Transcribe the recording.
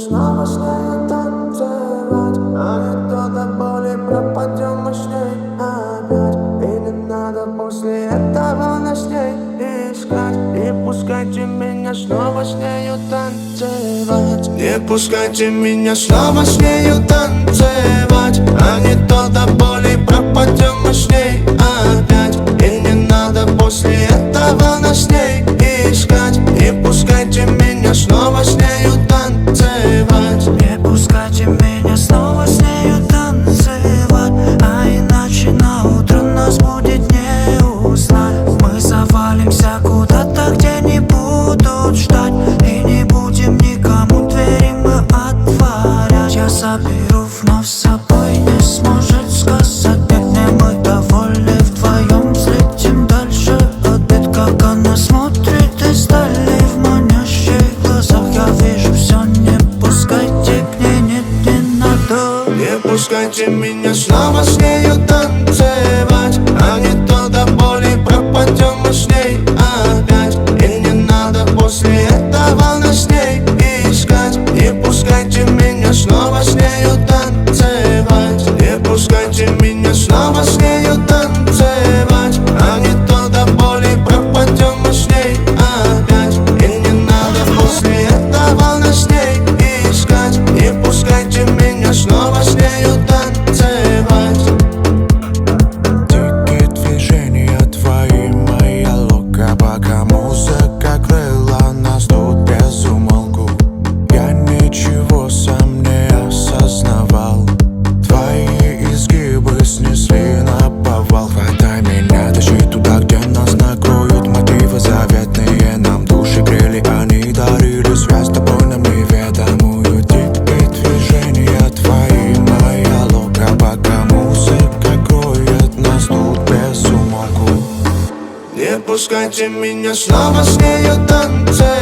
снова с нею танцевать, а не то до боли пропадем мы с ней опять. И не надо после этого нас с ней искать. Не пускайте меня снова с нею танцевать. Не пускайте меня снова с нею танцевать, а не то до боли пропадем мы с ней опять. И не надо после этого нас с ней искать. Не пускайте меня снова с нею танцевать. Не пускайте меня снова с нею танцевать, а иначе на утро нас будет не узнать. Мы завалимся куда-то, где не будут ждать, и не будем никому двери мы отворять. Я заберу вновь с собой, не сможет сказать мне, мы довольны вдвоем, взлетим дальше от бед. Как она смотрит издали в манящих глазах, я вижу все, не пускайте к ней, нет, не надо. Не пускайте меня снова с нею танцевать, а не то до боли пропадем мы с ней опять. И не надо после этого нас с ней искать. Не пускайте меня снова с нею танцевать. Не пускайте меня снова с нею танцевать, а не то до боли пропадем мы с ней опять. И не надо после этого нас с ней искать. Не пускайте меня снова с нею танцевать. Дикие движения твои, моя лока, пока музыка крыла нас тут без умолку. Я ничего сам не осознавал, твои изгибы снесли на повал. Хватай меня, тащи туда, где нас накроют мотивы заветные. Нам души грели, они дарили связь с тобой нам неведомую. Дикие движения твои, моя лока, пока музыка кроет нас тут без умолку. Не пускайте меня снова с нею танцевать,